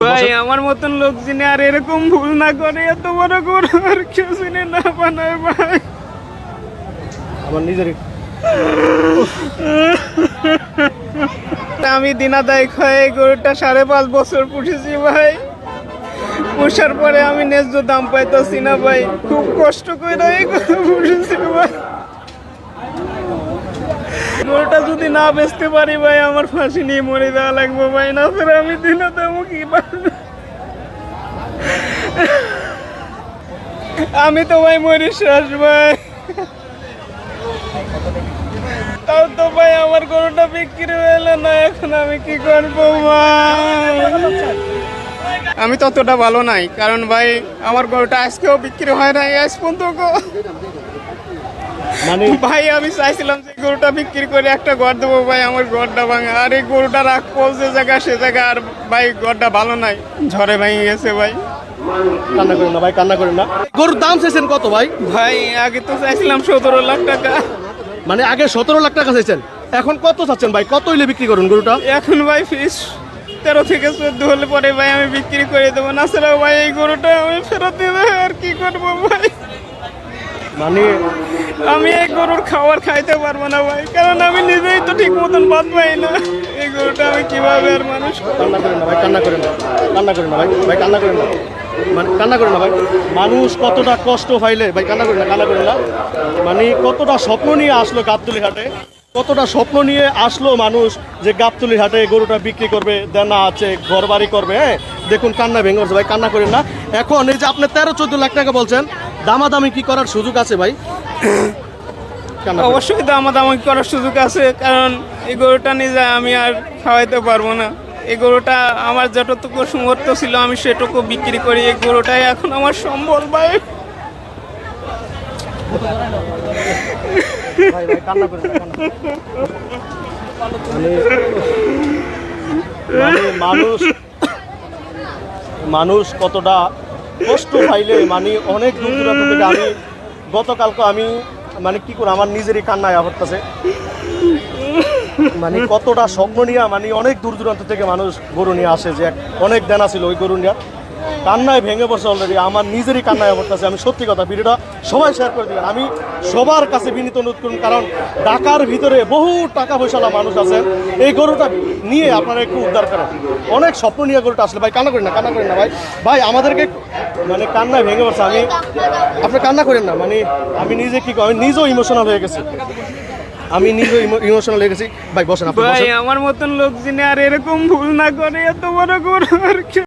ভাই আমার মতন লোক যিনি আর এরকম ভুল না করে এত বড় গরু আর কেউ চিনে না বানায় ভাই। আমার নিজেরই আমি দিনাদায় হয়ে গরুটা 5.5 বছর পুষেছি ভাই। পুষার পরে আমি ন্যায্য দাম পাইতেছি না ভাই, খুব কষ্ট করে এই গরু পুষেছি ভাই। গরুটা যদি না বেচতে পারি ভাই আমার ফাঁসি নিয়ে মরে দেওয়া লাগবে ভাই, না স্যার আমি দিনাদামও কি আমি তো ভাই মরি শেষ ভাই। তাও তো ভাই আমার গরুটা বিক্রি হলো না, এখন আমি কি করবো ভাই? আমি ততটা ভালো নাই, কারণ ভাই আমার গরুটা আজকেও বিক্রি হয় নাই আজ পর্যন্ত। মানে ভাই আমি চাইছিলাম যে গরুটা বিক্রি করে একটা ঘর দেবো ভাই, আমার ঘরটা ভাঙা। আর এই গরুটা রাখবো যে জায়গা সে জায়গা, আর ভাই ঘরটা ভালো নাই, ঝড়ে ভেঙে গেছে ভাই। কান্না করেন না ভাই, কান্না করেন না। গরুর দাম চাইছেন কত ভাই? ভাই আগে তো চাইছিলাম 17 লাখ টাকা, মানে আগে 17 লাখ টাকা চাইছেন, এখন কত চাচ্ছেন ভাই? কত হইলে বিক্রি করুন গরুটা? এখন ভাই ফিস 13 থেকে 14 হলে পরে ভাই আমি বিক্রি করে দেবো, না ছাড়া ভাই এই গরুটা আমি ফেরত দিয়ে দেবো। আর কি করবো ভাই, মানে আমি এই গরুর খাবার খাইতে পারবো না ভাই, কারণ আমি নিজেই তো ঠিক মতন বাদ পাই না। এই গরুটা আমি কিভাবে আর মানুষ কান্না করেন না ভাই, কান্না করেন না, কান্না করেন না ভাই, ভাই কান্না করেন না, মানে কান্না করেন না ভাই। মানুষ কতটা কষ্ট পাইলে ভাই, কান্না করেন না, কান্না করেন না। মানে কতটা স্বপ্ন নিয়ে আসলো গাবতলী হাটে, কতটা স্বপ্ন নিয়ে আসলো মানুষ যে গাবতলী হাটে গরুটা বিক্রি করবে, দেনা আছে, ঘর বাড়ি করবে। হ্যাঁ দেখুন কান্না ভেঙে উঠছে ভাই, কান্না করেন না। এখন এই যে আপনি 13-14 লাখ টাকা বলছেন, দামাদামি কি করার সুযোগ আছে ভাই? কান্না করেন। অবশ্যই দামাদামি করার সুযোগ আছে, কারণ এই গরুটা নিজে আমি আর খাওয়াইতে পারবো না। এই গরুটা আমার যতটুকু সামর্থ্য ছিল আমি সেটুকু বিক্রি করি, এই গরুটাই এখন আমার সম্বল ভাই। ভাই ভাই কান্না করেন না, কান্না করেন না। মানে মানুষ মানুষ কতটা কষ্ট পাইলে, মানে অনেক দূর দূরান্ত থেকে আমি গতকালকে আমি মানে কি করে আমার নিজেরই কান্নায় আহরতেছে। মানে কতটা স্বপ্ন নিয়ে মানে অনেক দূর দূরান্ত থেকে মানুষ গরু নিয়ে আসে, যে অনেক দেনা ছিল ওই গরু নিয়ে, কান্নায় ভেঙে পড়ছে অলরেডি, আমার নিজেরই কান্নায় পড়তেছে। আমি সত্যি কথা, ভিডিওটা সবাই শেয়ার করে দিবেন, আমি সবার কাছে বিনীত অনুরোধ করুন, কারণ ঢাকার ভিতরে বহু টাকা পয়সালা মানুষ আছেন, এই গরুটা নিয়ে আপনারা একটু উদ্ধার করেন। অনেক স্বপ্ন নিয়ে গরুটা আসলে ভাই, কান্না করেন না, কান্না করেন না ভাই, ভাই আমাদেরকে মানে কান্নায় ভেঙে পড়ছে। আমি আপনি কান্না করেন না, মানে আমি নিজে কি আমি নিজেও ইমোশনাল হয়ে গেছি, আমি নিজেও ইমোশনাল হয়ে গেছি ভাই। বসেন আপনি, ভাই বসেন। আমার মতন লোক যিনি আর এরকম ভুল না করে এত বড় গরু আর